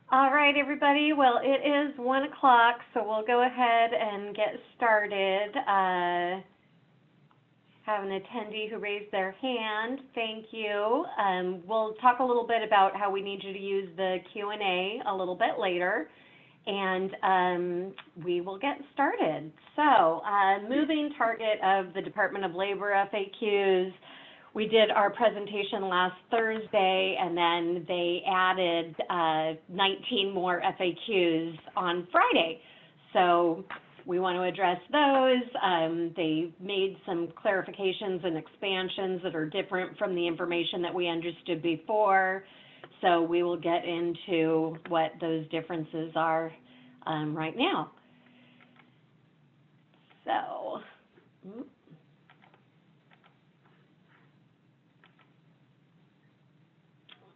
All right, everybody. Well, it is 1 o'clock, so we'll go ahead and get started. Have an attendee who raised their hand. Thank you. We'll talk a little bit about how we need you to use the Q&A a little bit later, and we will get started. So, moving target of the Department of Labor FAQs. We did our presentation last Thursday, and then they added 19 more FAQs on Friday. So we want to address those. They made some clarifications and expansions that are different from the information that we understood before. So we will get into what those differences are right now. So,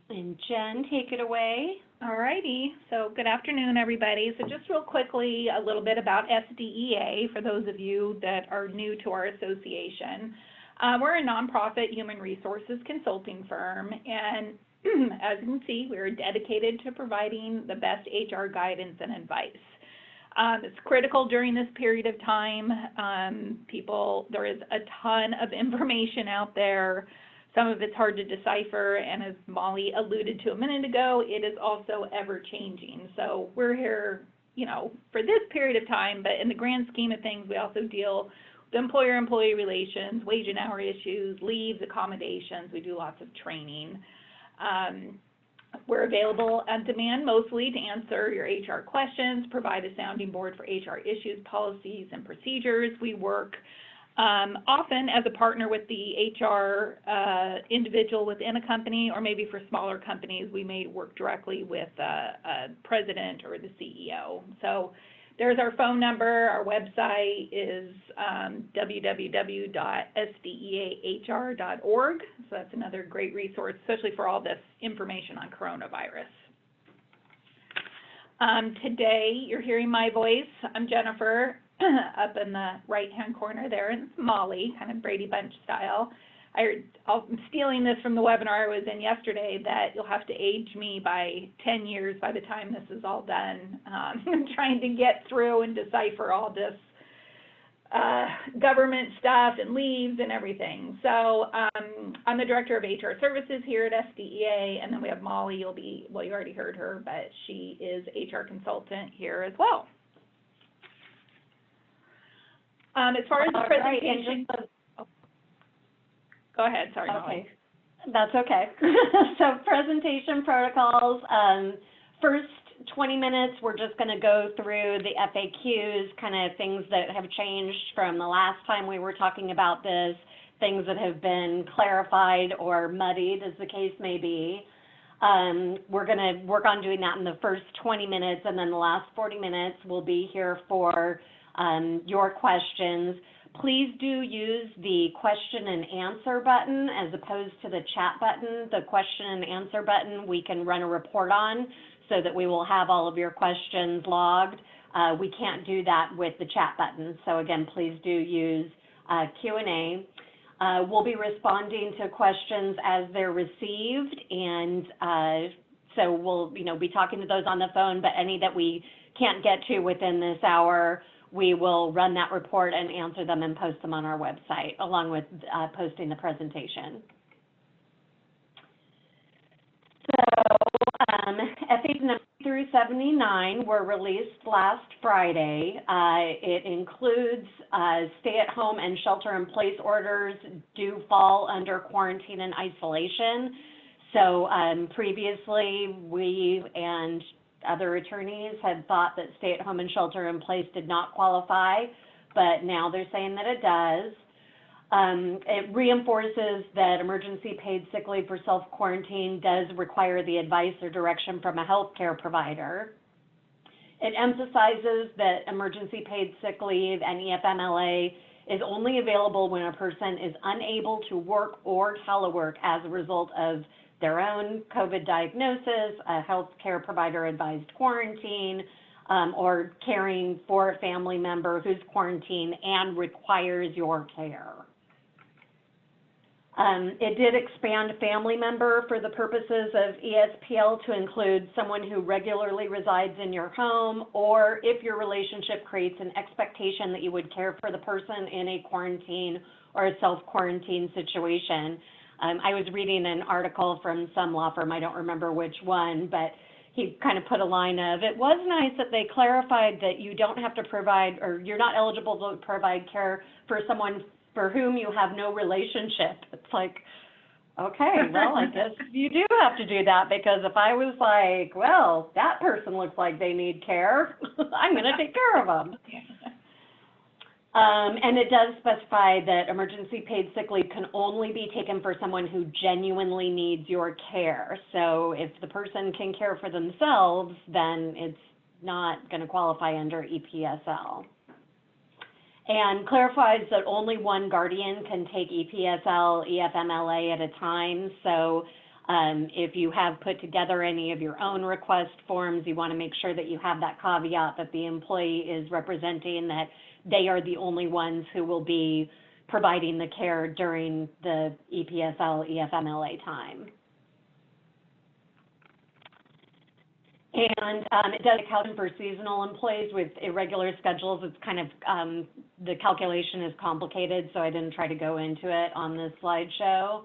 and Jen, take it away. All righty. So good afternoon, everybody. So just real quickly, a little bit about SDEA for those of you that are new to our association. We're a nonprofit human resources consulting firm, and as you can see, we're dedicated to providing the best HR guidance and advice. It's critical during this period of time. There is a ton of information out there. Some of it's hard to decipher, and as Molly alluded to a minute ago, it is also ever-changing. So we're here, for this period of time, but in the grand scheme of things, we also deal with employer-employee relations, wage and hour issues, leaves, accommodations. We do lots of training. We're available on demand mostly to answer your HR questions, provide a sounding board for HR issues, policies, and procedures. We work often as a partner with the HR individual within a company, or maybe for smaller companies, we may work directly with a president or the CEO. So there's our phone number. Our website is www.sdeahr.org. So that's another great resource, especially for all this information on coronavirus. Today, you're hearing my voice. I'm Jennifer. Up in the right-hand corner there, and it's Molly, kind of Brady Bunch style. I'm stealing this from the webinar I was in yesterday, that you'll have to age me by 10 years by the time this is all done. I'm trying to get through and decipher all this government stuff and leaves and everything. So I'm the Director of HR Services here at SDEA, and then we have Molly. You already heard her, but she is HR consultant here as well. As far as the presentation, go ahead, sorry. Okay, Molly. That's okay. So presentation protocols, first 20 minutes, we're just going to go through the FAQs, kind of things that have changed from the last time we were talking about this, things that have been clarified or muddied, as the case may be. We're going to work on doing that in the first 20 minutes, and then the last 40 minutes we'll be here for your questions. Please do use the question and answer button as opposed to the chat button. The question and answer button we can run a report on so that we will have all of your questions logged. We can't do that with the chat button. So again, please do use Q&A. We'll be responding to questions as they're received, and so we'll be talking to those on the phone, but any that we can't get to within this hour, we will run that report and answer them and post them on our website, along with posting the presentation. So FAQs 90 through 79 were released last Friday. It includes stay-at-home and shelter-in-place orders do fall under quarantine and isolation. So previously, we and other attorneys had thought that stay-at-home and shelter-in-place did not qualify, but now they're saying that it does. It reinforces that emergency paid sick leave for self-quarantine does require the advice or direction from a healthcare provider. It emphasizes that emergency paid sick leave and EFMLA is only available when a person is unable to work or telework as a result of their own COVID diagnosis, a healthcare provider advised quarantine, or caring for a family member who's quarantined and requires your care. It did expand family member for the purposes of ESPL to include someone who regularly resides in your home, or if your relationship creates an expectation that you would care for the person in a quarantine or a self-quarantine situation. I was reading an article from some law firm, I don't remember which one, but he kind of put a line of, it was nice that they clarified that you don't have to provide, or you're not eligible to provide care for someone for whom you have no relationship. It's like, okay, well, I guess you do have to do that, because if I was like, well, that person looks like they need care, I'm going to take care of them. And it does specify that emergency paid sick leave can only be taken for someone who genuinely needs your care. So if the person can care for themselves, then it's not going to qualify under EPSL. And clarifies that only one guardian can take EPSL, EFMLA at a time. So if you have put together any of your own request forms, you want to make sure that you have that caveat that the employee is representing that they are the only ones who will be providing the care during the EPSL, EFMLA time. And it does account for seasonal employees with irregular schedules. It's kind of, the calculation is complicated, so I didn't try to go into it on this slideshow.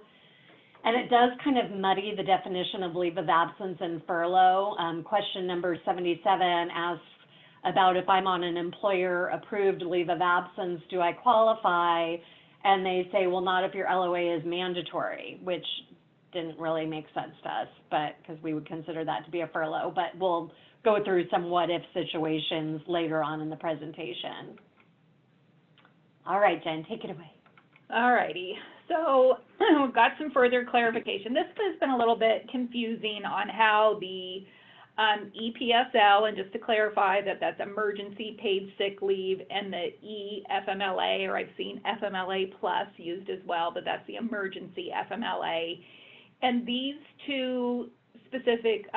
And it does kind of muddy the definition of leave of absence and furlough. Question number 77 asks about if I'm on an employer-approved leave of absence, do I qualify? And they say, well, not if your LOA is mandatory, which didn't really make sense to us, but because we would consider that to be a furlough, but we'll go through some what-if situations later on in the presentation. All right, Jen, take it away. All righty. So we've got some further clarification. This has been a little bit confusing on how the EPSL, and just to clarify that that's emergency paid sick leave, and the EFMLA, or I've seen FMLA plus used as well, but that's the emergency FMLA. And these two specific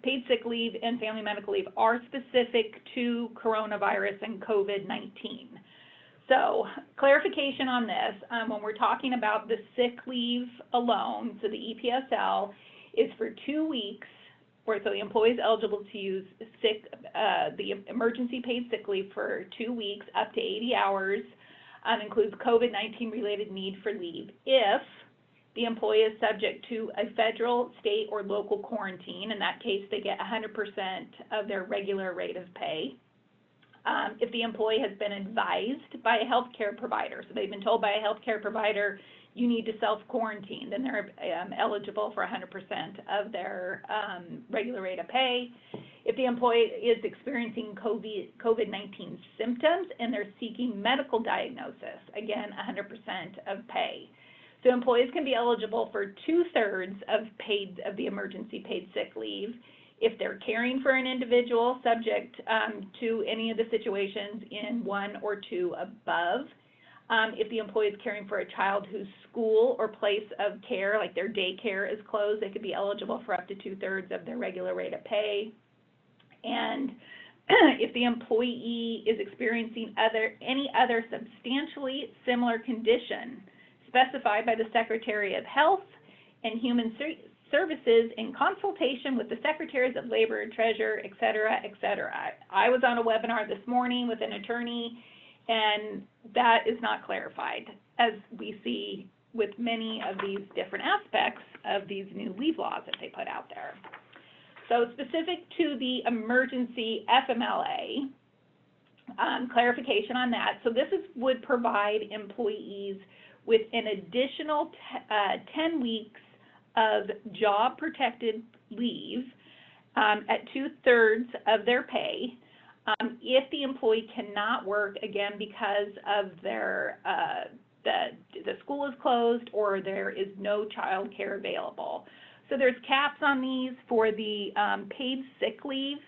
paid sick leave and family medical leave are specific to coronavirus and COVID-19. So clarification on this, when we're talking about the sick leave alone, so the EPSL is for 2 weeks, or so the employee is eligible to use the emergency paid sick leave for 2 weeks, up to 80 hours, includes COVID-19 related need for leave if the employee is subject to a federal, state, or local quarantine. In that case, they get 100% of their regular rate of pay. If the employee has been advised by a healthcare provider, so they've been told by a healthcare provider, you need to self-quarantine, then they're eligible for 100% of their regular rate of pay. If the employee is experiencing COVID-19 symptoms and they're seeking medical diagnosis, again, 100% of pay. So employees can be eligible for 2/3 of the emergency paid sick leave if they're caring for an individual subject to any of the situations in 1 or 2 above. If the employee is caring for a child whose school or place of care, like their daycare, is closed, they could be eligible for up to 2/3 of their regular rate of pay. And if the employee is experiencing any other substantially similar condition specified by the Secretary of Health and Human Services in consultation with the Secretaries of Labor, Treasurer, et cetera, et cetera. I was on a webinar this morning with an attorney, and that is not clarified, as we see with many of these different aspects of these new leave laws that they put out there. So specific to the emergency FMLA, clarification on that. So this would provide employees with an additional 10 weeks of job-protected leave at 2/3 of their pay if the employee cannot work, again, because of their the school is closed or there is no child care available. So there's caps on these for the paid sick leave.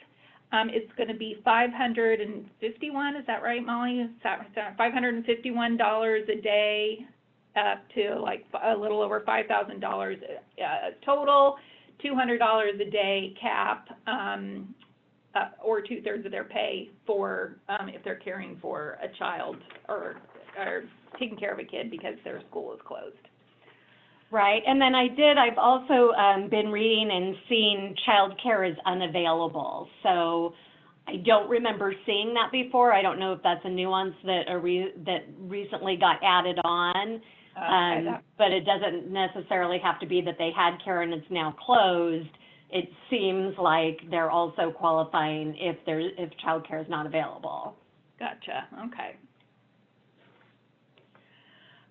It's going to be $551, is that right, Molly? $551 a day, up to like a little over $5,000 total, $200 a day cap, or 2/3 of their pay for if they're caring for a child or taking care of a kid because their school is closed. Right, and then I've also been reading and seeing childcare is unavailable. So I don't remember seeing that before. I don't know if that's a nuance that that recently got added on. But it doesn't necessarily have to be that they had care and it's now closed. It seems like they're also qualifying if childcare is not available. Gotcha. Okay.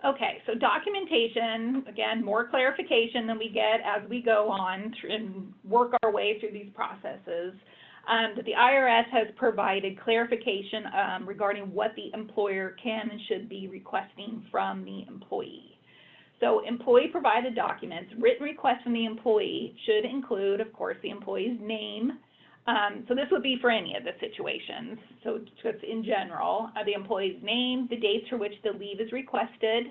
Okay, so documentation, again, more clarification than we get as we go on and work our way through these processes. That the IRS has provided clarification regarding what the employer can and should be requesting from the employee. So employee-provided documents, written requests from the employee should include, of course, the employee's name. So this would be for any of the situations. So just in general, the employee's name, the dates for which the leave is requested,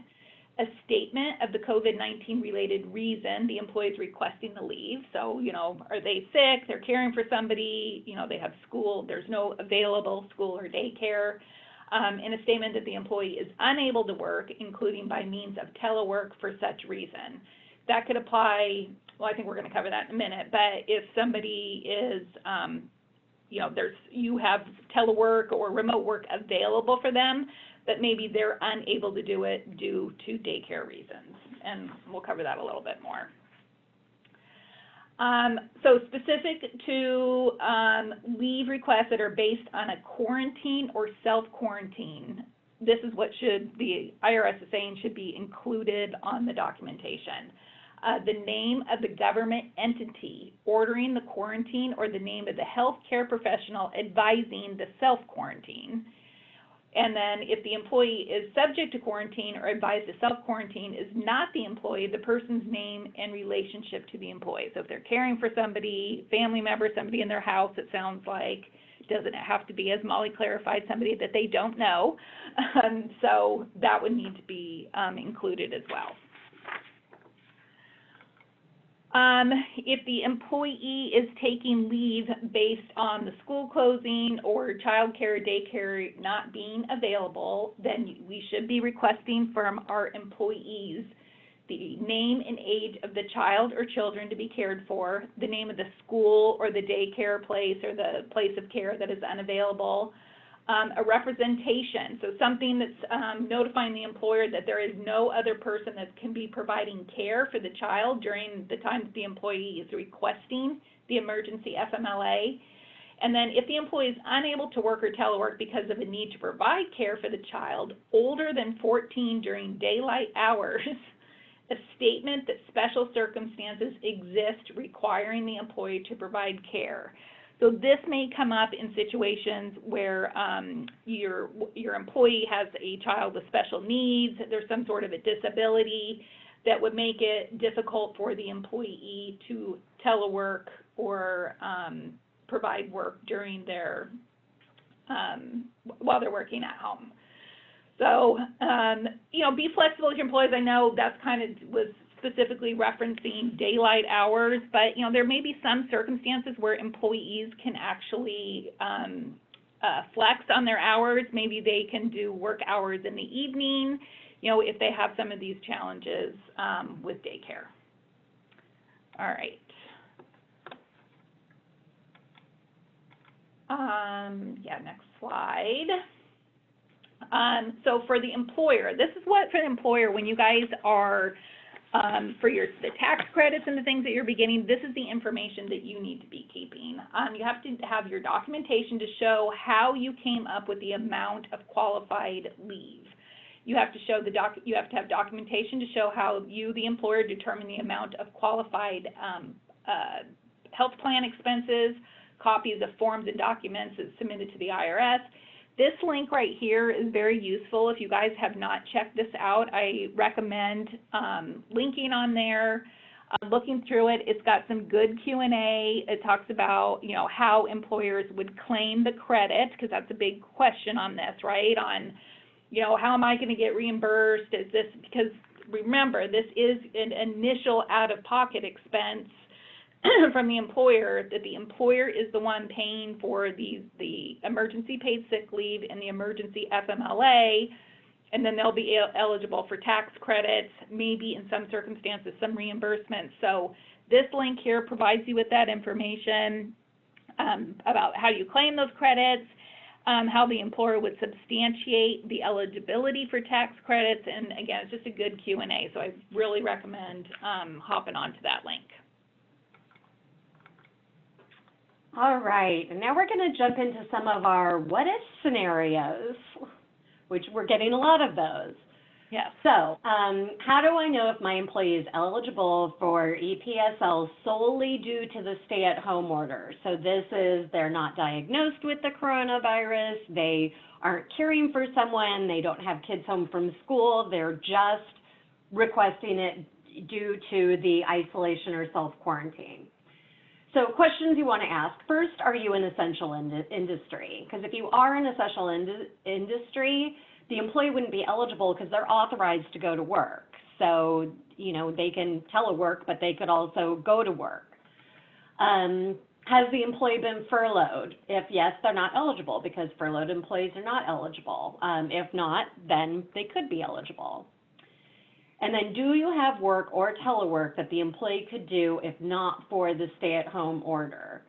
a statement of the COVID-19 related reason the employee is requesting the leave. So, you know, are they sick? They're caring for somebody, you know, they have school, there's no available school or daycare. And a statement that the employee is unable to work, including by means of telework for such reason. That could apply, well, I think we're going to cover that in a minute, but if somebody is, you know, you have telework or remote work available for them, but maybe they're unable to do it due to daycare reasons. And we'll cover that a little bit more. So specific to leave requests that are based on a quarantine or self-quarantine, this is what the IRS is saying should be included on the documentation. The name of the government entity ordering the quarantine or the name of the healthcare professional advising the self-quarantine. And then if the employee is subject to quarantine or advised to self-quarantine is not the employee, the person's name and relationship to the employee. So if they're caring for somebody, family member, somebody in their house, it sounds like, doesn't have to be, as Molly clarified, somebody that they don't know. So that would need to be included as well. If the employee is taking leave based on the school closing or childcare, daycare not being available, then we should be requesting from our employees the name and age of the child or children to be cared for, the name of the school or the daycare place or the place of care that is unavailable, a representation, so something that's notifying the employer that there is no other person that can be providing care for the child during the time that the employee is requesting the emergency FMLA. And then if the employee is unable to work or telework because of a need to provide care for the child older than 14 during daylight hours, a statement that special circumstances exist requiring the employee to provide care. So this may come up in situations where your employee has a child with special needs, there's some sort of a disability that would make it difficult for the employee to telework or provide work during their, while they're working at home. So, you know, be flexible with your employees. I know that's kind of was specifically referencing daylight hours, but, you know, there may be some circumstances where employees can actually flex on their hours. Maybe they can do work hours in the evening, you know, if they have some of these challenges with daycare. All right. Yeah, next slide. So for the employer, this is what for the employer, when you guys are for the tax credits and the things that you're beginning, this is the information that you need to be keeping. You have to have your documentation to show how you came up with the amount of qualified leave. You have to show you have to have documentation to show how you, the employer, determine the amount of qualified health plan expenses, copies of forms and documents that's submitted to the IRS. This link right here is very useful. If you guys have not checked this out, I recommend linking on there, looking through it. It's got some good Q&A. It talks about, you know, how employers would claim the credit, because that's a big question on this, right? On, you know, how am I going to get reimbursed? Is this, because remember, this is an initial out-of-pocket expense from the employer, that the employer is the one paying for the emergency paid sick leave and the emergency FMLA, and then they'll be eligible for tax credits, maybe in some circumstances some reimbursements. So this link here provides you with that information about how you claim those credits, how the employer would substantiate the eligibility for tax credits, and again, it's just a good Q&A, so I really recommend hopping onto that link. All right, and now we're going to jump into some of our what-if scenarios, which we're getting a lot of those. Yes. So, how do I know if my employee is eligible for EPSL solely due to the stay-at-home order? So this is, they're not diagnosed with the coronavirus, they aren't caring for someone, they don't have kids home from school, they're just requesting it due to the isolation or self-quarantine. So questions you want to ask. First, are you an essential industry? Because if you are an essential industry, the employee wouldn't be eligible because they're authorized to go to work. So, you know, they can telework, but they could also go to work. Has the employee been furloughed? If yes, they're not eligible because furloughed employees are not eligible. If not, then they could be eligible. And then, do you have work or telework that the employee could do if not for the stay-at-home order?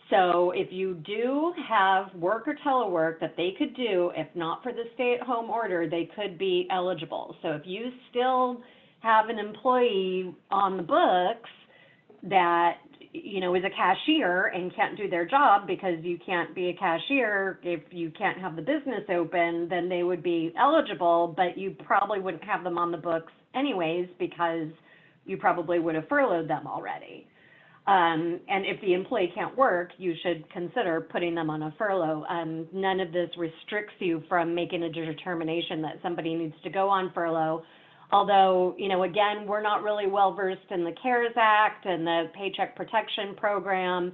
So if you do have work or telework that they could do, if not for the stay-at-home order, they could be eligible. So if you still have an employee on the books that, you know, is a cashier and can't do their job because you can't be a cashier if you can't have the business open, then they would be eligible, but you probably wouldn't have them on the books anyways because you probably would have furloughed them already. And if the employee can't work, you should consider putting them on a furlough. None of this restricts you from making a determination that somebody needs to go on furlough. Although, you know, again, we're not really well versed in the CARES Act and the Paycheck Protection Program.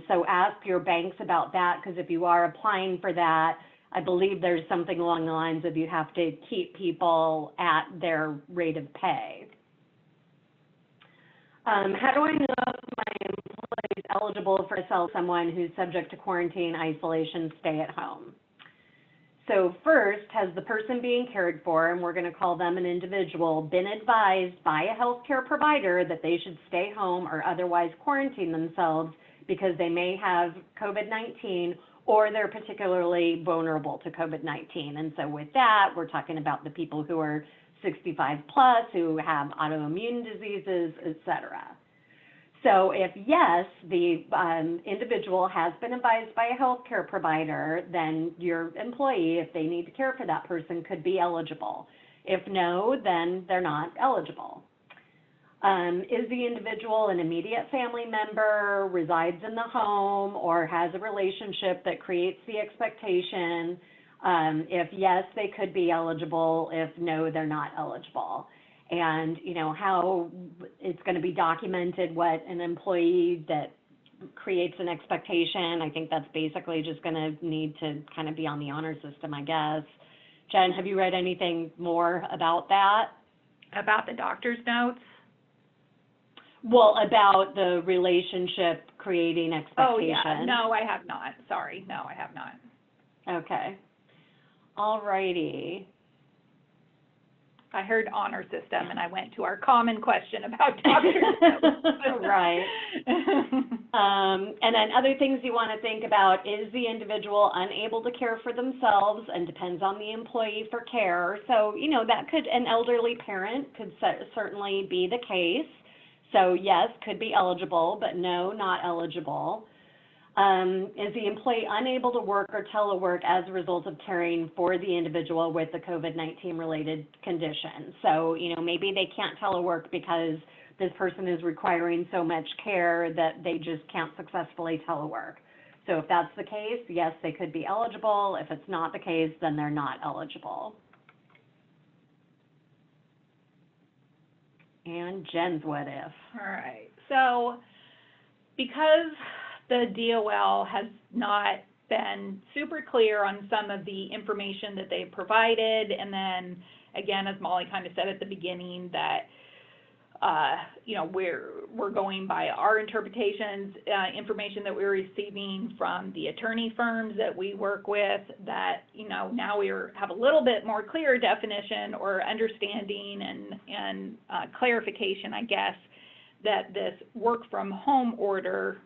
So ask your banks about that, because if you are applying for that, I believe there's something along the lines of you have to keep people at their rate of pay. How do I know if my employee is eligible for someone who's subject to quarantine, isolation, stay at home? So first, has the person being cared for, and we're going to call them an individual, been advised by a healthcare provider that they should stay home or otherwise quarantine themselves because they may have COVID-19 or they're particularly vulnerable to COVID-19? And so with that, we're talking about the people who are 65 plus, who have autoimmune diseases, et cetera. So if yes, the individual has been advised by a healthcare provider, then your employee, if they need to care for that person, could be eligible. If no, then they're not eligible. Is the individual an immediate family member, resides in the home, or has a relationship that creates the expectation? If yes, they could be eligible. If no, they're not eligible. And, you know, how it's going to be documented what an employee that creates an expectation. I think that's basically just going to need to kind of be on the honor system, I guess. Jen, have you read anything more about that? About the doctor's notes? Well, about the relationship creating expectation. Oh, yeah. No, I have not. Sorry. No, I have not. Okay. All righty. I heard honor system, and I went to our common question about doctor's notes. Right. And then other things you want to think about, is the individual unable to care for themselves and depends on the employee for care? So, you know, that could, an elderly parent could certainly be the case. So yes, could be eligible, but no, not eligible. Is the employee unable to work or telework as a result of caring for the individual with the COVID-19 related condition? So, you know, maybe they can't telework because this person is requiring so much care that they just can't successfully telework. So if that's the case, yes, they could be eligible. If it's not the case, then they're not eligible. And Jen's what if. All right. So because the DOL has not been super clear on some of the information that they've provided, and then again, as Molly kind of said at the beginning, that we're going by our interpretations, information that we're receiving from the attorney firms that we work with, that, now we have a little bit more clear definition or understanding and clarification, I guess, that this work from home order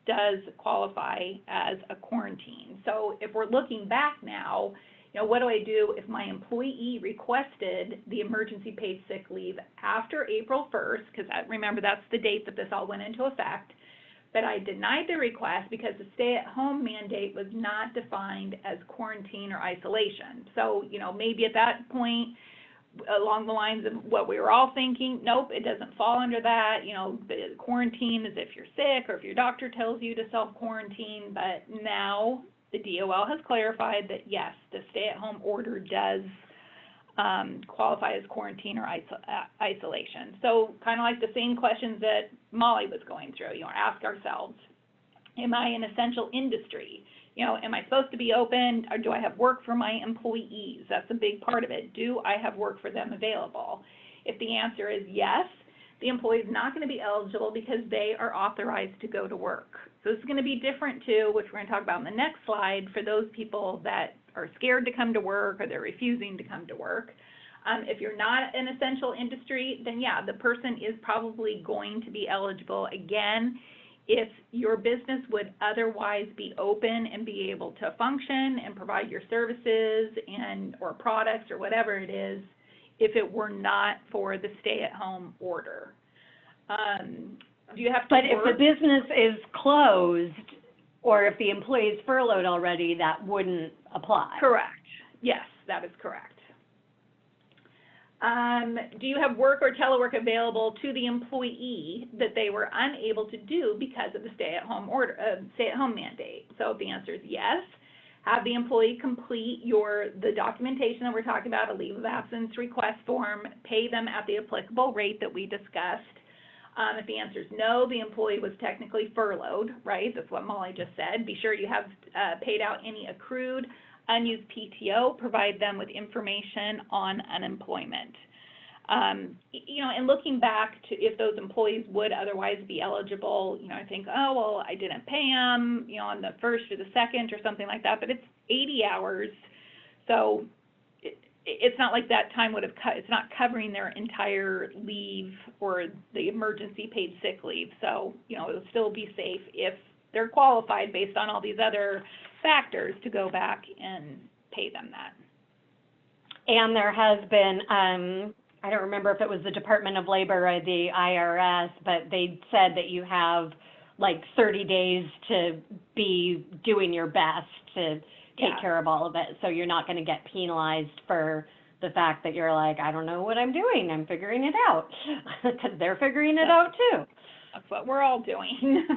does qualify as a quarantine. So if we're looking back now, what do I do if my employee requested the emergency paid sick leave after April 1st, because remember that's the date that this all went into effect, but I denied the request because the stay-at-home mandate was not defined as quarantine or isolation. So, maybe at that point, along the lines of what we were all thinking, nope, it doesn't fall under that. The quarantine is if you're sick or if your doctor tells you to self-quarantine, but now the DOL has clarified that, yes, the stay-at-home order does qualify as quarantine or isolation. So kind of like the same questions that Molly was going through, ask ourselves, am I an essential industry? Am I supposed to be open, or do I have work for my employees? That's a big part of it. Do I have work for them available? If the answer is yes, the employee is not going to be eligible because they are authorized to go to work. So this is going to be different too, which we're going to talk about in the next slide, for those people that are scared to come to work or they're refusing to come to work. If you're not an essential industry, then yeah, the person is probably going to be eligible. Again, if your business would otherwise be open and be able to function and provide your services or products or whatever it is, if it were not for the stay-at-home order. Do you have to But if the business is closed, or if the employee is furloughed already, that wouldn't apply? Correct. Yes, that is correct. Do you have work or telework available to the employee that they were unable to do because of the stay-at-home order, stay-at-home mandate? So if the answer is yes, have the employee complete the documentation that we're talking about, a leave of absence request form, pay them at the applicable rate that we discussed. If the answer is no, the employee was technically furloughed, right? That's what Molly just said. Be sure you have paid out any accrued, unused PTO, provide them with information on unemployment. And looking back to if those employees would otherwise be eligible, I think, oh, well, I didn't pay them, on the first or the second or something like that, but it's 80 hours. So it's not like that time would have it's not covering their entire leave or the emergency paid sick leave. So, it'll still be safe if they're qualified based on all these other factors to go back and pay them that. And there has been, I don't remember if it was the Department of Labor or the IRS, but they said that you have like 30 days to be doing your best to take care of all of it. So you're not going to get penalized for the fact that you're like, I don't know what I'm doing. I'm figuring it out, because they're figuring it out too. That's what we're all doing.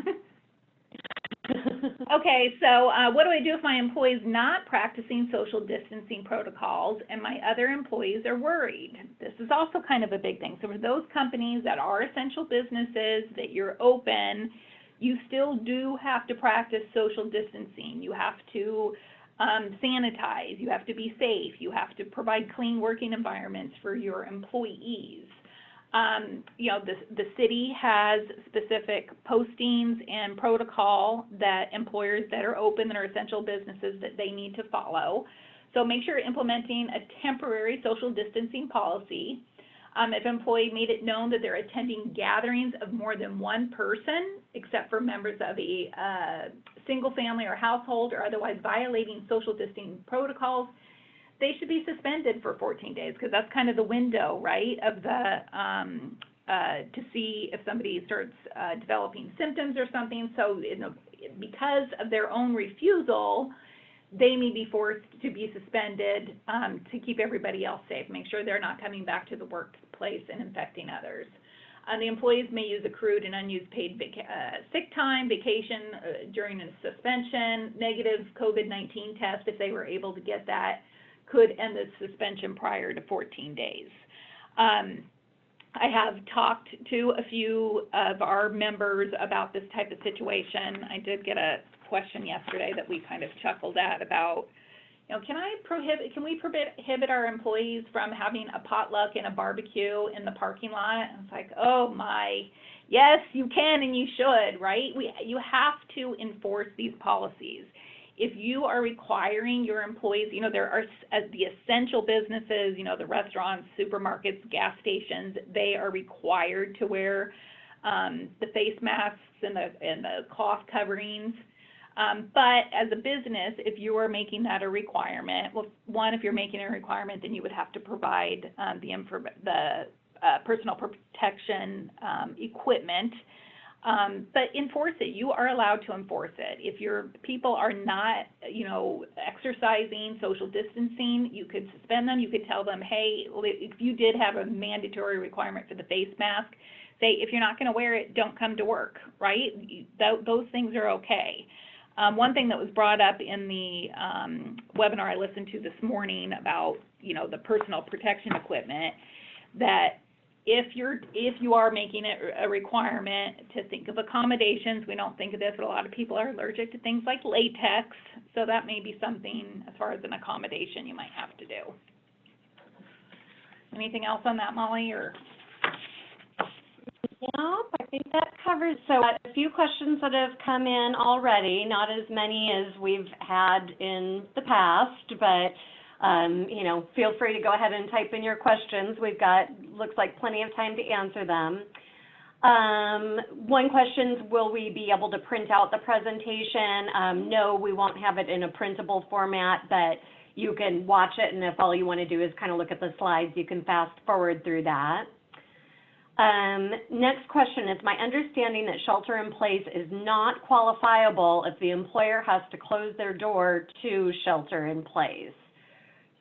Okay, so what do I do if my employee's not practicing social distancing protocols and my other employees are worried? This is also kind of a big thing. So for those companies that are essential businesses, that you're open, you still do have to practice social distancing. You have to sanitize, you have to be safe, you have to provide clean working environments for your employees. The city has specific postings and protocol that employers that are open, that are essential businesses, that they need to follow. So make sure you're implementing a temporary social distancing policy. If an employee made it known that they're attending gatherings of more than one person, except for members of a single family or household, or otherwise violating social distancing protocols, they should be suspended for 14 days, because that's kind of the window, right, of to see if somebody starts developing symptoms or something. So because of their own refusal, they may be forced to be suspended to keep everybody else safe, make sure they're not coming back to the workplace and infecting others. The employees may use accrued and unused paid sick time, vacation during a suspension, negative COVID-19 test if they were able to get that, could end the suspension prior to 14 days. I have talked to a few of our members about this type of situation. I did get a question yesterday that we kind of chuckled at about, you know, can we prohibit our employees from having a potluck and a barbecue in the parking lot? And it's like, oh my, yes, you can and you should, right? You have to enforce these policies. If you are requiring your employees, you know, there are the essential businesses, you know, the restaurants, supermarkets, gas stations, they are required to wear the face masks and the cloth coverings. But as a business, if you are making that a requirement, well, one, if you're making a requirement, then you would have to provide the personal protection equipment. But enforce it. You are allowed to enforce it. If your people are not, you know, exercising, social distancing, you could suspend them. You could tell them, hey, if you did have a mandatory requirement for the face mask, say, if you're not going to wear it, don't come to work, right? Those things are okay. One thing that was brought up in the webinar I listened to this morning about, you know, the personal protection equipment, that if you are making it a requirement to think of accommodations, we don't think of this, but a lot of people are allergic to things like latex, so that may be something as far as an accommodation you might have to do. Anything else on that, Molly, or? Nope, I think that covers. So a few questions that have come in already, not as many as we've had in the past, but you know, feel free to go ahead and type in your questions. We've got, looks like, plenty of time to answer them. One question is, will we be able to print out the presentation? No, we won't have it in a printable format, but you can watch it, and if all you want to do is kind of look at the slides, you can fast forward through that. Next question is, my understanding that shelter in place is not qualifiable if the employer has to close their door to shelter in place.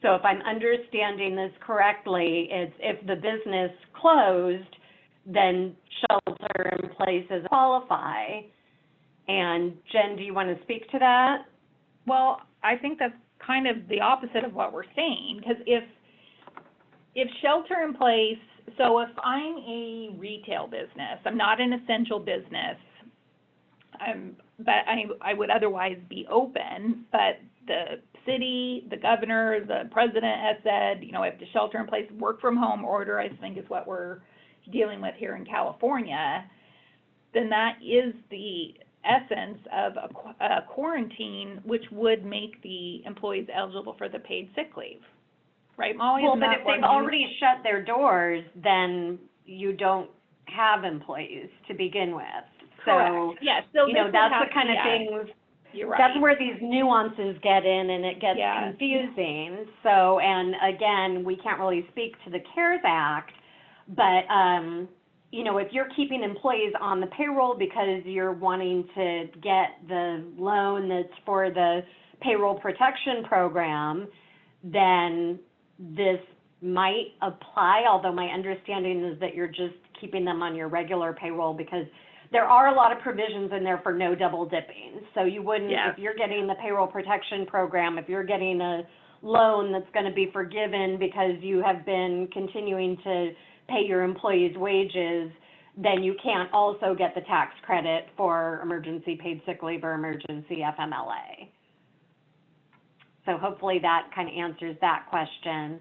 So if I'm understanding this correctly, it's if the business closed, then shelter in place is qualify. And Jen, do you want to speak to that? Well, I think that's kind of the opposite of what we're saying, because if shelter in place, so if I'm a retail business, I'm not an essential business, but I would otherwise be open, but the city, the governor, the president has said, you know, if the shelter in place work from home order, I think is what we're dealing with here in California, then that is the essence of a quarantine, which would make the employees eligible for the paid sick leave. Right, Molly? Well, but if they've already shut their doors, then you don't have employees to begin with. Correct. So, yes. So you know, that's the kind of things, you're right. That's where these nuances get in and it gets confusing. So, and again, we can't really speak to the CARES Act, but, you know, if you're keeping employees on the payroll because you're wanting to get the loan that's for the payroll protection program, then this might apply, although my understanding is that you're just keeping them on your regular payroll, because there are a lot of provisions in there for no double dipping. So you wouldn't, if you're getting the payroll protection program, if you're getting a loan that's going to be forgiven because you have been continuing to pay your employees' wages, then you can't also get the tax credit for emergency paid sick leave or emergency FMLA. So hopefully that kind of answers that question.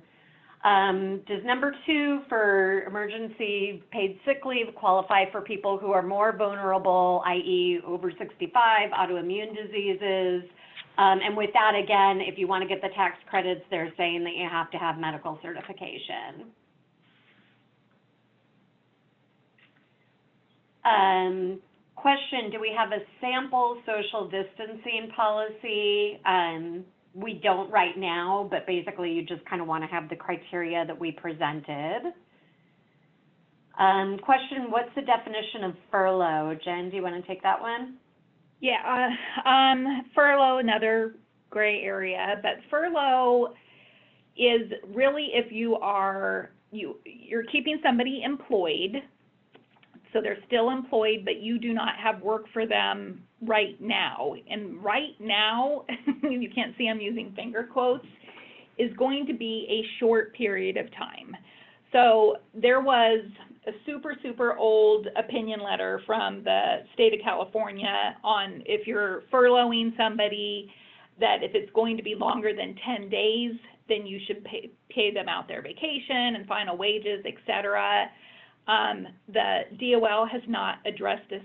Does number 2 for emergency paid sick leave qualify for people who are more vulnerable, i.e. over 65, autoimmune diseases? And with that, again, if you want to get the tax credits, they're saying that you have to have medical certification. Question, do we have a sample social distancing policy? We don't right now, but basically you just kind of want to have the criteria that we presented. Question, what's the definition of furlough? Jen, do you want to take that one? Yeah, furlough, another gray area, but furlough is really if you're keeping somebody employed, so they're still employed, but you do not have work for them right now. And right now, you can't see I'm using finger quotes, is going to be a short period of time. So there was a super old opinion letter from the state of California on if you're furloughing somebody, that if it's going to be longer than 10 days, then you should pay them out their vacation and final wages, et cetera. The DOL has not addressed this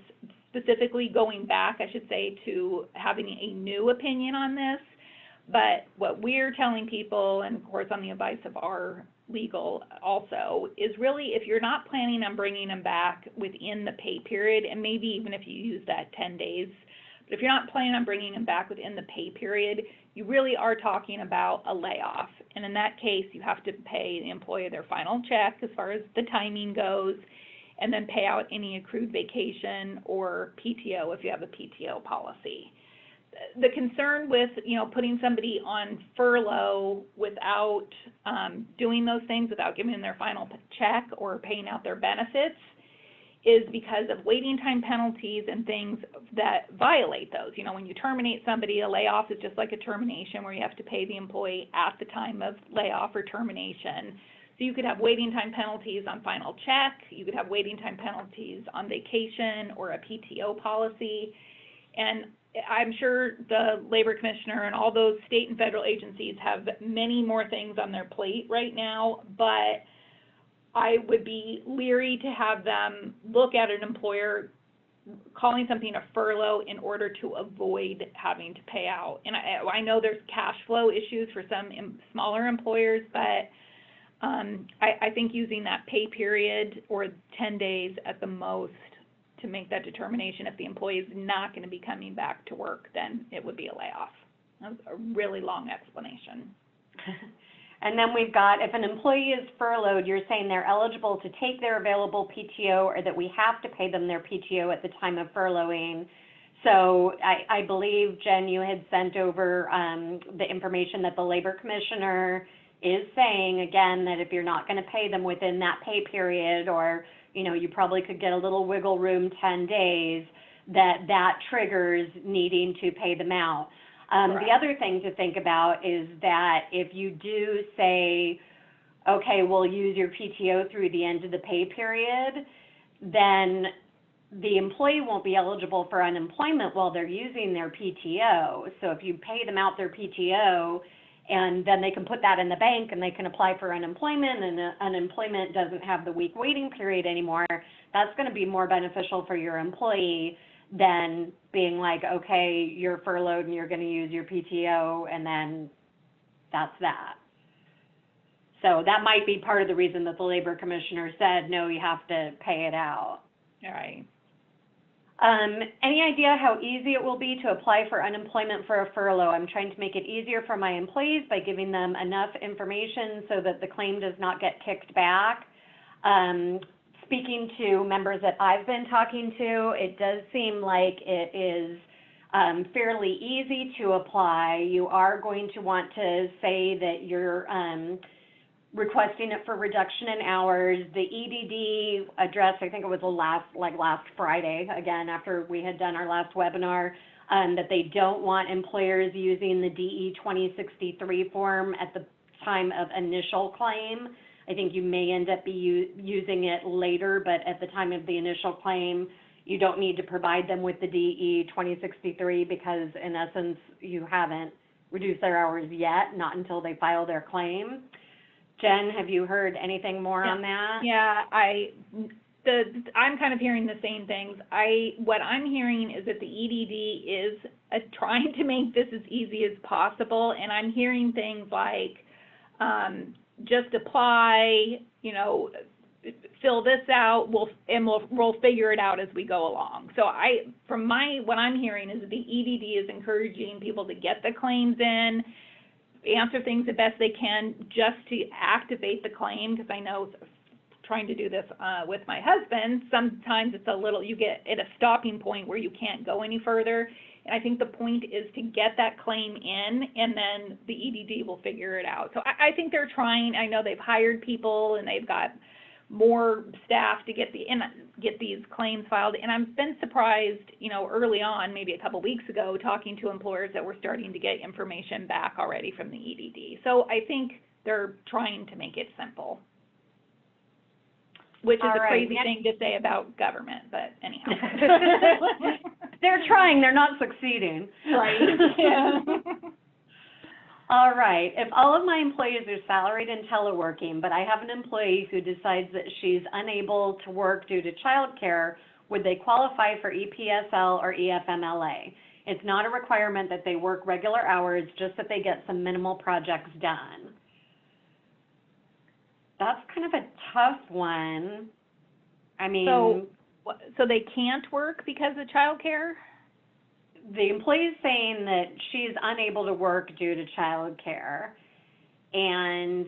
specifically, going back, I should say, to having a new opinion on this. But what we're telling people, and of course on the advice of our legal also, is really if you're not planning on bringing them back within the pay period, and maybe even if you use that 10 days, but if you're not planning on bringing them back within the pay period, you really are talking about a layoff. And in that case, you have to pay the employee their final check as far as the timing goes, and then pay out any accrued vacation or PTO if you have a PTO policy. The concern with, putting somebody on furlough without doing those things, without giving them their final check or paying out their benefits, is because of waiting time penalties and things that violate those. When you terminate somebody, a layoff is just like a termination where you have to pay the employee at the time of layoff or termination. So you could have waiting time penalties on final check, you could have waiting time penalties on vacation or a PTO policy, and I'm sure the Labor Commissioner and all those state and federal agencies have many more things on their plate right now, but I would be leery to have them look at an employer calling something a furlough in order to avoid having to pay out. And I know there's cash flow issues for some smaller employers, but I think using that pay period or 10 days at the most to make that determination, if the employee is not going to be coming back to work, then it would be a layoff. That was a really long explanation. And then we've got, if an employee is furloughed, you're saying they're eligible to take their available PTO, or that we have to pay them their PTO at the time of furloughing. So I believe, Jen, you had sent over the information that the Labor Commissioner is saying, again, that if you're not going to pay them within that pay period, or you probably could get a little wiggle room 10 days, that triggers needing to pay them out. The other thing to think about is that if you do say, okay, we'll use your PTO through the end of the pay period, then the employee won't be eligible for unemployment while they're using their PTO. So if you pay them out their PTO, and then they can put that in the bank and they can apply for unemployment, and unemployment doesn't have the week waiting period anymore, that's going to be more beneficial for your employee than being like, okay, you're furloughed and you're going to use your PTO, and then that's that. So that might be part of the reason that the Labor Commissioner said, no, you have to pay it out. All right. Any idea how easy it will be to apply for unemployment for a furlough? I'm trying to make it easier for my employees by giving them enough information so that the claim does not get kicked back. Speaking to members that I've been talking to, it does seem like it is fairly easy to apply. You are going to want to say that you're requesting it for reduction in hours. The EDD address, I think it was last Friday, again, after we had done our last webinar, that they don't want employers using the DE 2063 form at the time of initial claim. I think you may end up using it later, but at the time of the initial claim, you don't need to provide them with the DE 2063 because, in essence, you haven't reduced their hours yet, not until they file their claim. Jen, have you heard anything more on that? Yeah, I'm kind of hearing the same things. What I'm hearing is that the EDD is trying to make this as easy as possible, and I'm hearing things like just apply, fill this out, we'll figure it out as we go along. So what I'm hearing is that the EDD is encouraging people to get the claims in, answer things the best they can just to activate the claim, because I know trying to do this with my husband, sometimes it's you get at a stopping point where you can't go any further. And I think the point is to get that claim in, and then the EDD will figure it out. So I think they're trying. I know they've hired people and they've got more staff to get these claims filed. And I've been surprised, early on, maybe a couple weeks ago, talking to employers that were starting to get information back already from the EDD. So I think they're trying to make it simple, which is a crazy thing to say about government, but anyhow. They're trying, they're not succeeding. Right. Yeah. All right. If all of my employees are salaried and teleworking, but I have an employee who decides that she's unable to work due to childcare, would they qualify for EPSL or EFMLA? It's not a requirement that they work regular hours, just that they get some minimal projects done. That's kind of a tough one. I mean, so they can't work because of childcare? The employee is saying that she's unable to work due to childcare. And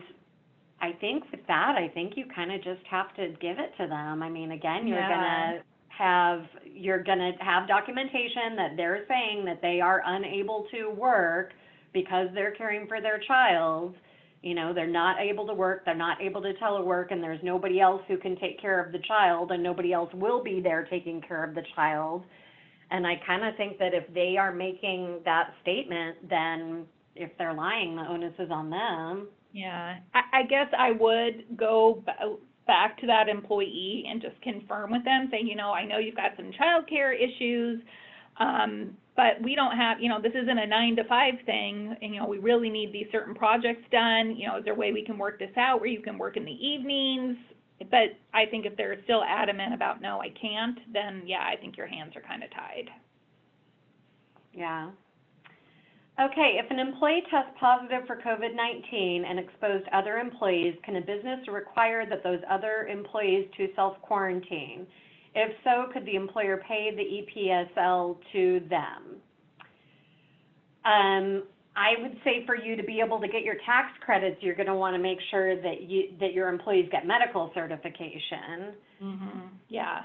I think with that, I think you kind of just have to give it to them. I mean, again, you're gonna have documentation that they're saying that they are unable to work because they're caring for their child. You know, they're not able to work, they're not able to telework, and there's nobody else who can take care of the child, and nobody else will be there taking care of the child. And I kind of think that if they are making that statement, then if they're lying, the onus is on them. Yeah, I guess I would go back to that employee and just confirm with them, say, you know, I know you've got some childcare issues, but we don't have, you know, this isn't a 9 to 5 thing, and, you know, we really need these certain projects done. You know, is there a way we can work this out where you can work in the evenings? But I think if they're still adamant about, no, I can't, then, yeah, I think your hands are kind of tied. Yeah. Okay, if an employee tests positive for COVID-19 and exposed other employees, can a business require that those other employees to self-quarantine? If so, could the employer pay the EPSL to them? I would say for you to be able to get your tax credits, you're going to want to make sure that your employees get medical certification. Mm-hmm. Yeah.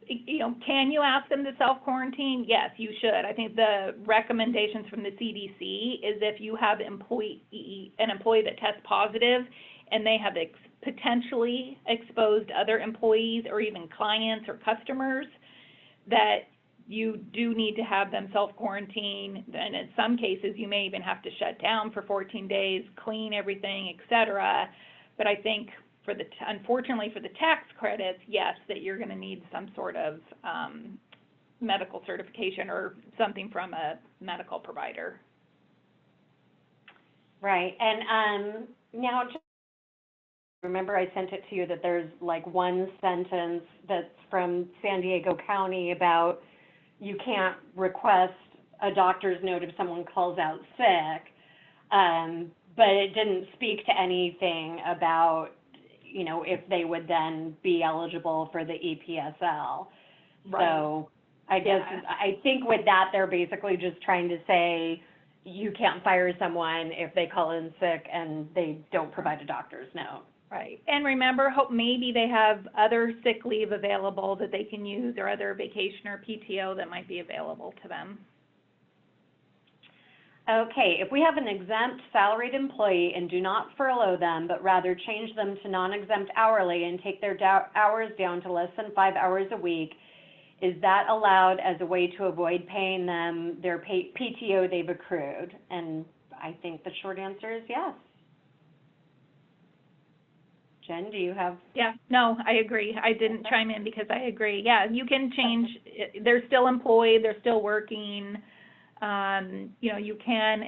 You know, can you ask them to self-quarantine? Yes, you should. I think the recommendations from the CDC is if you have an employee that tests positive and they have potentially exposed other employees or even clients or customers, that you do need to have them self-quarantine, and in some cases you may even have to shut down for 14 days, clean everything, etc. But I think unfortunately for the tax credits, yes, that you're going to need some sort of medical certification or something from a medical provider. Right, and now just remember I sent it to you that there's like one sentence that's from San Diego County about you can't request a doctor's note if someone calls out sick, but it didn't speak to anything about, you know, if they would then be eligible for the EPSL. Right. So I guess, I think with that, they're basically just trying to say you can't fire someone if they call in sick and they don't provide a doctor's note. Right. And remember, maybe they have other sick leave available that they can use or other vacation or PTO that might be available to them. Okay, if we have an exempt salaried employee and do not furlough them, but rather change them to non-exempt hourly and take their hours down to less than 5 hours a week, is that allowed as a way to avoid paying them their PTO they've accrued? And I think the short answer is yes. Jen, do you have? Yeah, no, I agree. I didn't chime in because I agree. Yeah, you can change. They're still employed. They're still working. You know, you can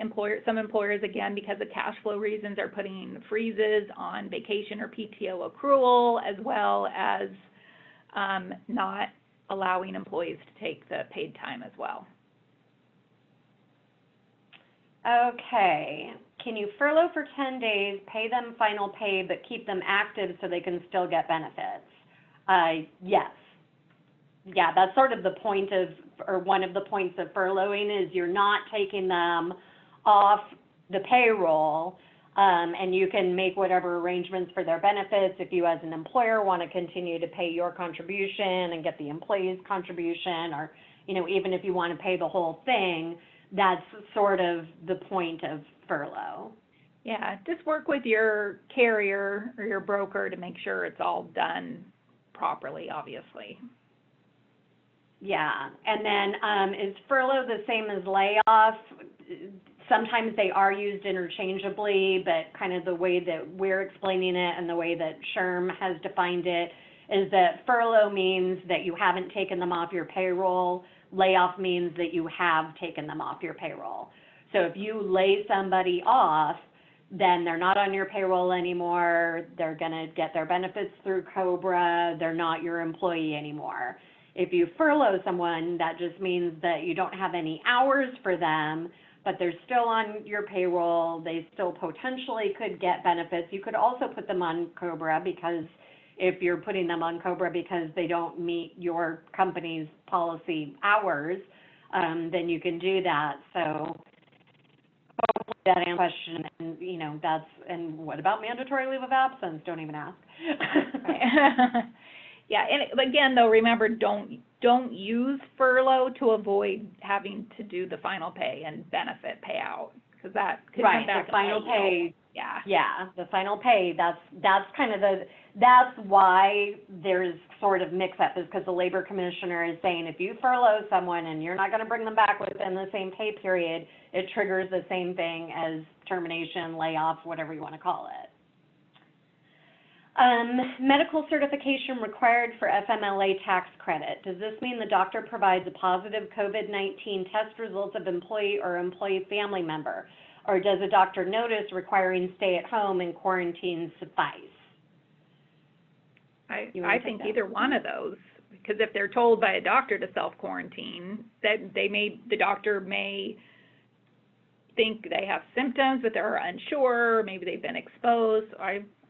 some employers, again, because of cash flow reasons, are putting freezes on vacation or PTO accrual, as well as not allowing employees to take the paid time as well. Okay. Can you furlough for 10 days, pay them final pay, but keep them active so they can still get benefits? Yes. Yeah, that's sort of the point of, or one of the points of furloughing is you're not taking them off the payroll, and you can make whatever arrangements for their benefits. If you as an employer want to continue to pay your contribution and get the employee's contribution, or, you know, even if you want to pay the whole thing, that's sort of the point of furlough. Yeah, just work with your carrier or your broker to make sure it's all done properly, obviously. Yeah, and then is furlough the same as layoff? Sometimes they are used interchangeably, but kind of the way that we're explaining it and the way that SHRM has defined it is that furlough means that you haven't taken them off your payroll. Layoff means that you have taken them off your payroll. So if you lay somebody off, then they're not on your payroll anymore. They're going to get their benefits through COBRA. They're not your employee anymore. If you furlough someone, that just means that you don't have any hours for them, but they're still on your payroll. They still potentially could get benefits. You could also put them on COBRA, because if you're putting them on COBRA because they don't meet your company's policy hours, then you can do that. So hopefully that answers the question. And, you know, and what about mandatory leave of absence? Don't even ask. Yeah, and again, though, remember, don't use furlough to avoid having to do the final pay and benefit payout, because that could come back. The final pay. Yeah, the final pay. That's kind of that's why there's sort of mix-up, is because the labor commissioner is saying if you furlough someone and you're not going to bring them back within the same pay period, it triggers the same thing as termination, layoff, whatever you want to call it. Medical certification required for FMLA tax credit. Does this mean the doctor provides a positive COVID-19 test results of employee or employee family member? Or does a doctor notice requiring stay at home and quarantine suffice? I think either one of those, because if they're told by a doctor to self-quarantine, that the doctor may think they have symptoms, but they're unsure, maybe they've been exposed.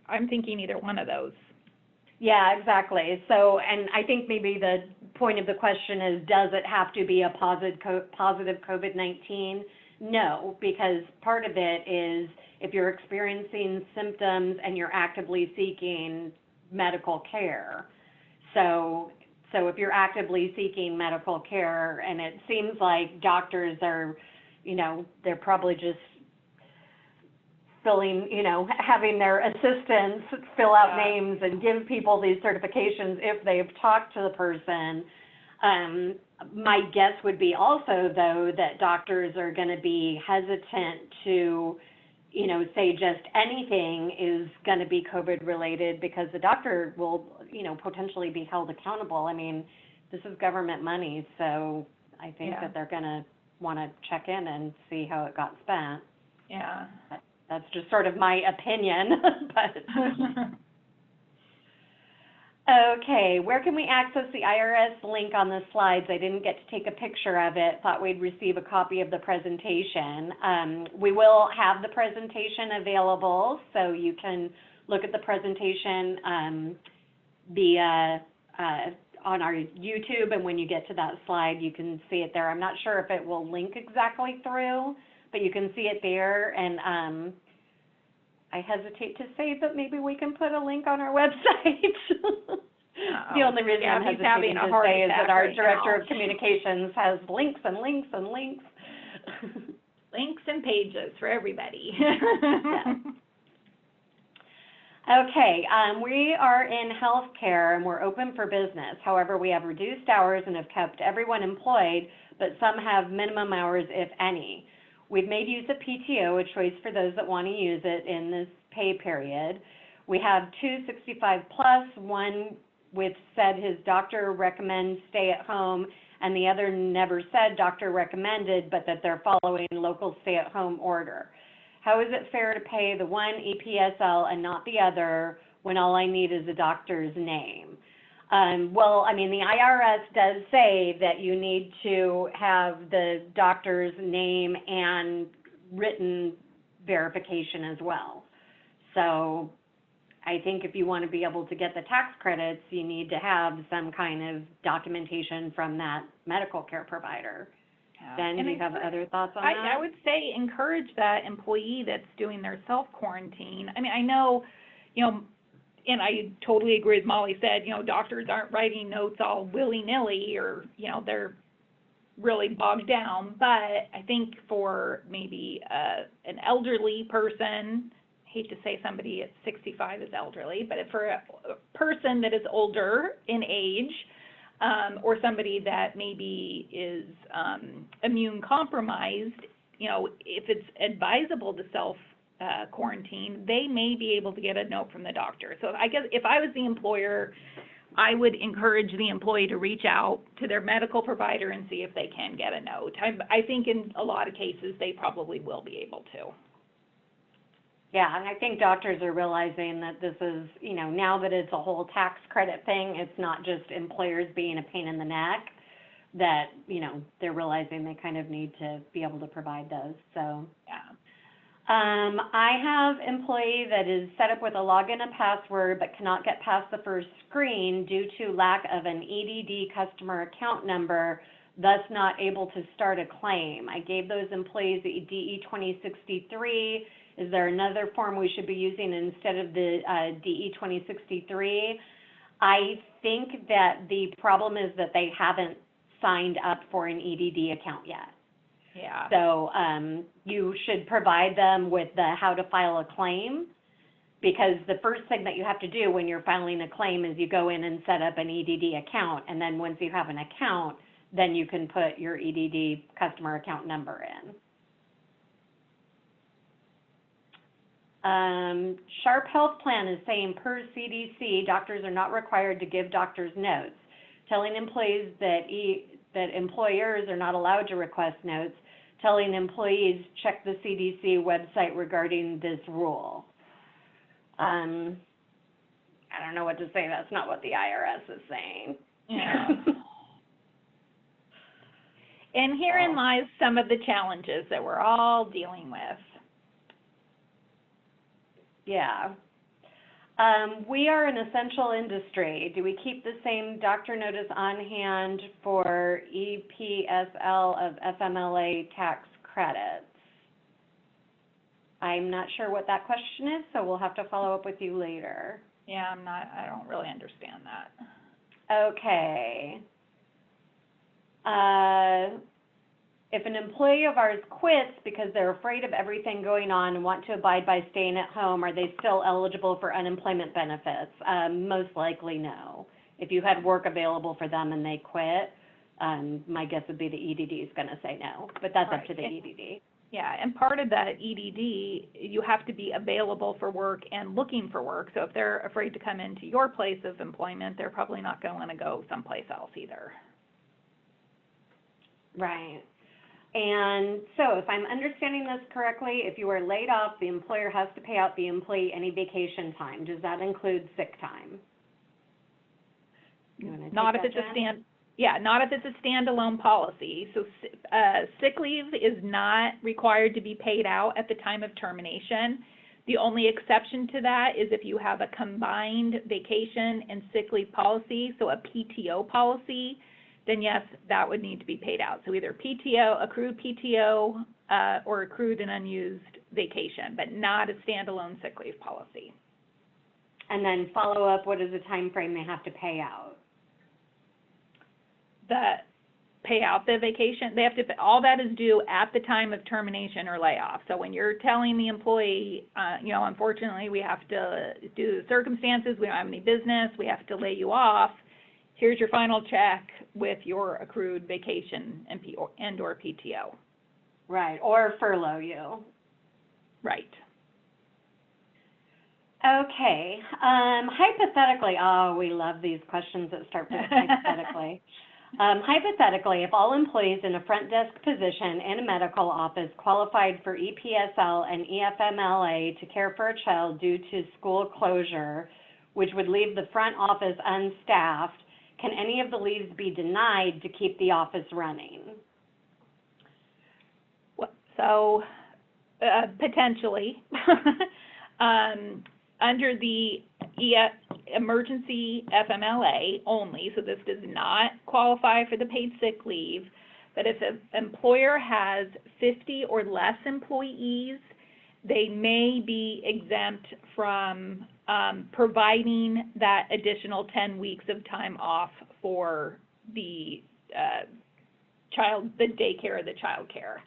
I'm thinking either one of those. Yeah, exactly. So, and I think maybe the point of the question is, does it have to be a positive COVID-19? No, because part of it is if you're experiencing symptoms and you're actively seeking medical care. So if you're actively seeking medical care, and it seems like doctors are, you know, they're probably just having their assistants fill out names and give people these certifications if they've talked to the person. My guess would be also, though, that doctors are going to be hesitant to, you know, say just anything is going to be COVID related, because the doctor will, you know, potentially be held accountable. I mean, this is government money, so I think that they're going to want to check in and see how it got spent. Yeah. That's just sort of my opinion, but. Okay, where can we access the IRS link on the slides? I didn't get to take a picture of it. Thought we'd receive a copy of the presentation. We will have the presentation available, so you can look at the presentation on our YouTube, and when you get to that slide, you can see it there. I'm not sure if it will link exactly through, but you can see it there, and I hesitate to say, but maybe we can put a link on our website. The only reason I'm hesitating to say is that our Director of Communications has links and links and links. Links and pages for everybody. Okay, we are in healthcare and we're open for business. However, we have reduced hours and have kept everyone employed, but some have minimum hours, if any. We've made use of PTO, a choice for those that want to use it in this pay period. We have 2 65 plus, one with said his doctor recommends stay at home, and the other never said doctor recommended, but that they're following local stay at home order. How is it fair to pay the one EPSL and not the other when all I need is a doctor's name? Well, I mean, the IRS does say that you need to have the doctor's name and written verification as well. So I think if you want to be able to get the tax credits, you need to have some kind of documentation from that medical care provider. Ben, do you have other thoughts on that? I would say encourage that employee that's doing their self-quarantine. I mean, I know, you know, and I totally agree with Molly said, you know, doctors aren't writing notes all willy-nilly, or, you know, they're really bogged down. But I think for maybe an elderly person, I hate to say somebody at 65 is elderly, but for a person that is older in age, or somebody that maybe is immune compromised, you know, if it's advisable to quarantine, they may be able to get a note from the doctor. So I guess if I was the employer, I would encourage the employee to reach out to their medical provider and see if they can get a note. I think in a lot of cases, they probably will be able to. Yeah, and I think doctors are realizing that this is, you know, now that it's a whole tax credit thing, it's not just employers being a pain in the neck, that, you know, they're realizing they kind of need to be able to provide those, so. Yeah. I have employee that is set up with a login and password but cannot get past the first screen due to lack of an EDD customer account number, thus not able to start a claim. I gave those employees the DE 2063. Is there another form we should be using instead of the DE 2063? I think that the problem is that they haven't signed up for an EDD account yet. Yeah. So you should provide them with the how to file a claim, because the first thing that you have to do when you're filing a claim is you go in and set up an EDD account, and then once you have an account, then you can put your EDD customer account number in. Sharp Health Plan is saying per CDC, doctors are not required to give doctors notes, telling employees that employers are not allowed to request notes, telling employees check the CDC website regarding this rule. I don't know what to say. That's not what the IRS is saying. Yeah. And herein lies some of the challenges that we're all dealing with. Yeah. We are an essential industry. Do we keep the same doctor notice on hand for EPSL of FMLA tax credits? I'm not sure what that question is, so we'll have to follow up with you later. Yeah, I don't really understand that. Okay. If an employee of ours quits because they're afraid of everything going on and want to abide by staying at home, are they still eligible for unemployment benefits? Most likely no. If you had work available for them and they quit, my guess would be the EDD is going to say no, but that's up to the EDD. Yeah, and part of that EDD, you have to be available for work and looking for work. So if they're afraid to come into your place of employment, they're probably not going to want to go someplace else either. Right. And so if I'm understanding this correctly, if you are laid off, the employer has to pay out the employee any vacation time. Does that include sick time? Not if it's not if it's a standalone policy. So sick leave is not required to be paid out at the time of termination. The only exception to that is if you have a combined vacation and sick leave policy, so a PTO policy, then yes, that would need to be paid out. So either PTO, accrued PTO, or accrued and unused vacation, but not a standalone sick leave policy. And then follow up, what is the time frame they have to pay out? Pay out the vacation, they have to, all that is due at the time of termination or layoff. So when you're telling the employee, you know, unfortunately we have to, due to the circumstances, we don't have any business, we have to lay you off, here's your final check with your accrued vacation and or PTO. Right, or furlough you. Right. Okay, hypothetically, oh, we love these questions that start with hypothetically. Hypothetically, if all employees in a front desk position in a medical office qualified for EPSL and EFMLA to care for a child due to school closure, which would leave the front office unstaffed, can any of the leaves be denied to keep the office running? So, potentially. Under the emergency FMLA only, so this does not qualify for the paid sick leave, but if an employer has 50 or less employees, they may be exempt from providing that additional 10 weeks of time off for the daycare or the child care.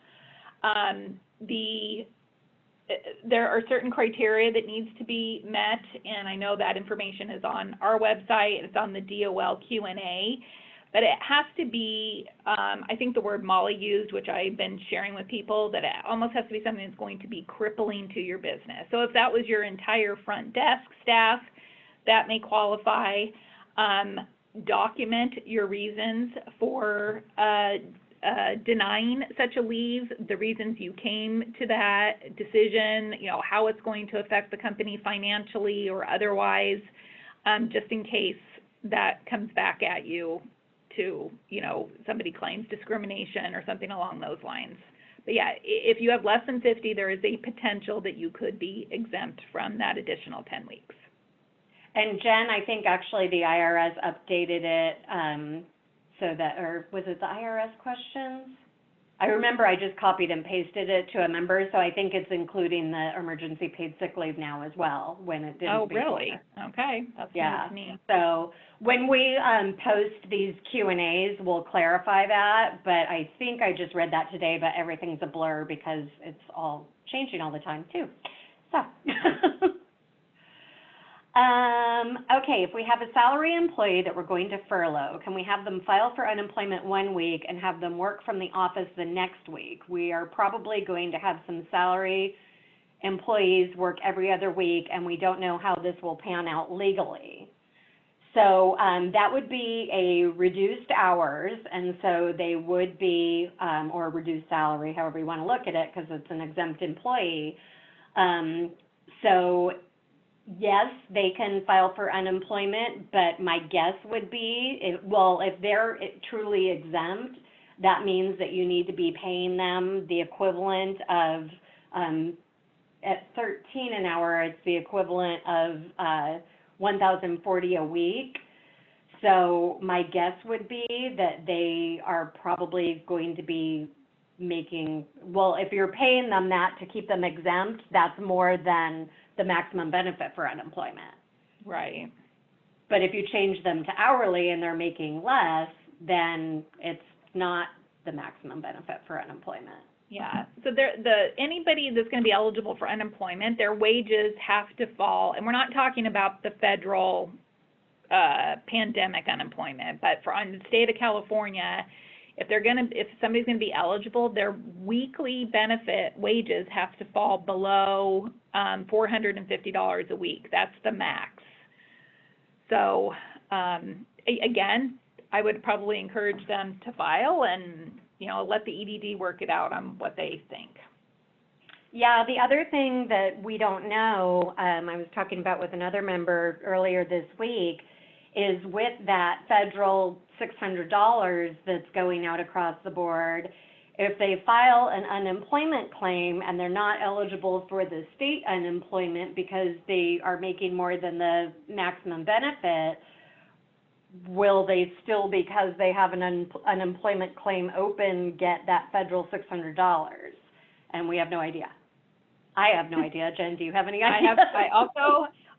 There are certain criteria that needs to be met, and I know that information is on our website, it's on the DoL Q&A, but it has to be, I think the word Molly used, which I've been sharing with people, that it almost has to be something that's going to be crippling to your business. So if that was your entire front desk staff, that may qualify. Document your reasons for denying such a leave, the reasons you came to that decision, how it's going to affect the company financially or otherwise, just in case that comes back at you to, somebody claims discrimination or something along those lines. But yeah, if you have less than 50, there is a potential that you could be exempt from that additional 10 weeks. And Jen, I think actually the IRS updated it or was it the IRS questions? I remember I just copied and pasted it to a member, so I think it's including the emergency paid sick leave now as well, when it didn't. Oh, really? Okay, that's news to me. So when we post these Q&As, we'll clarify that, but I think I just read that today, but everything's a blur because it's all changing all the time too. So. Okay, if we have a salary employee that we're going to furlough, can we have them file for unemployment 1 week and have them work from the office the next week? We are probably going to have some salary employees work every other week, and we don't know how this will pan out legally. So that would be a reduced hours, and so they would be, or reduced salary, however you want to look at it, because it's an exempt employee. So yes, they can file for unemployment, but my guess would be, if they're truly exempt, that means that you need to be paying them the equivalent of, at 13 an hour, it's the equivalent of $1,040 a week. So my guess would be that they are probably going to be making, if you're paying them that to keep them exempt, that's more than the maximum benefit for unemployment. Right. But if you change them to hourly and they're making less, then it's not the maximum benefit for unemployment. Yeah. So anybody that's going to be eligible for unemployment, their wages have to fall, and we're not talking about the federal pandemic unemployment, but for the state of California, if somebody's going to be eligible, their weekly benefit wages have to fall below $450 a week. That's the max. So again, I would probably encourage them to file and let the EDD work it out on what they think. Yeah, the other thing that we don't know, I was talking about with another member earlier this week, is with that federal $600 that's going out across the board, if they file an unemployment claim and they're not eligible for the state unemployment because they are making more than the maximum benefit, will they still, because they have an unemployment claim open, get that federal $600? And we have no idea. I have no idea. Jen, do you have any idea? I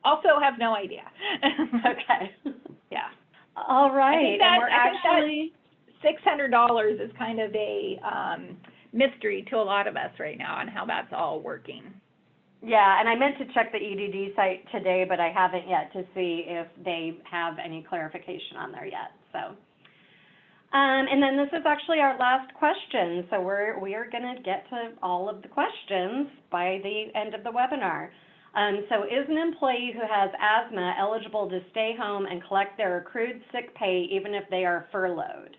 also have no idea. Okay. Yeah. All right. I think $600 is kind of a mystery to a lot of us right now on how that's all working. Yeah, and I meant to check the EDD site today, but I haven't yet to see if they have any clarification on there yet. So, and then this is actually our last question. So we are going to get to all of the questions by the end of the webinar. So is an employee who has asthma eligible to stay home and collect their accrued sick pay even if they are furloughed?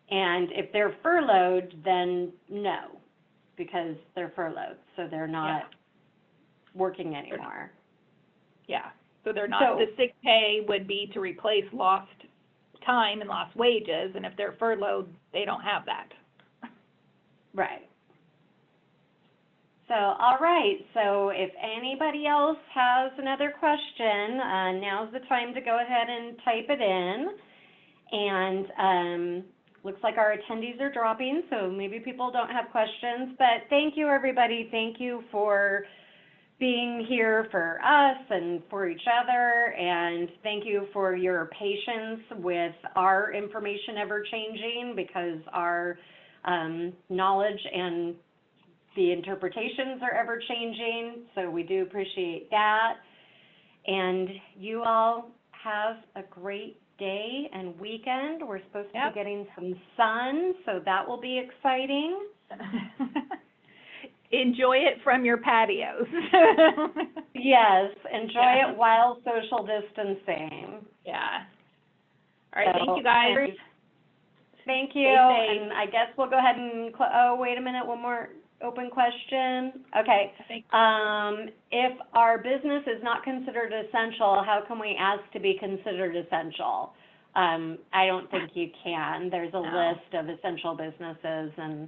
And if they're furloughed, then no, because they're furloughed, so they're not working anymore. Yeah, so they're not, the sick pay would be to replace lost time and lost wages, and if they're furloughed, they don't have that. Right. So, all right, so if anybody else has another question, now's the time to go ahead and type it in. And looks like our attendees are dropping, so maybe people don't have questions. But thank you, everybody. Thank you for being here for us and for each other. And thank you for your patience with our information ever-changing, because our knowledge and the interpretations are ever-changing, so we do appreciate that. And you all have a great day and weekend. We're supposed to be getting some sun, so that will be exciting. Enjoy it from your patios. Yes, enjoy it while social distancing. Yeah. All right, thank you, guys. Thank you, Stay safe. and I guess we'll go ahead and, oh, wait a minute, one more open question. Okay. If our business is not considered essential, how can we ask to be considered essential? I don't think you can. There's a list of essential businesses, and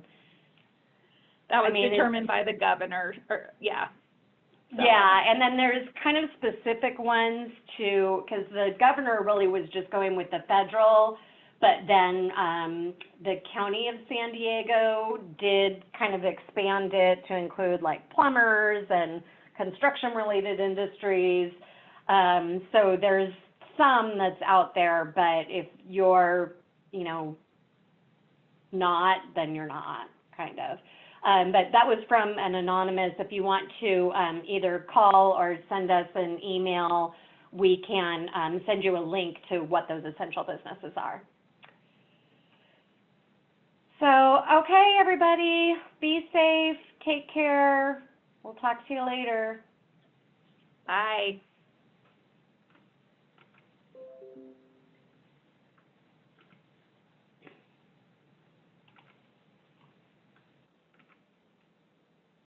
that was determined by the governor, yeah. So. Yeah, and then there's kind of specific ones too, because the governor really was just going with the federal, but then the county of San Diego did kind of expand it to include like plumbers and construction-related industries. So there's some that's out there, but if you're, you know, not, then you're not, kind of. But that was from an anonymous. If you want to either call or send us an email, we can send you a link to what those essential businesses are. So, okay, everybody, be safe, take care. We'll talk to you later. Bye.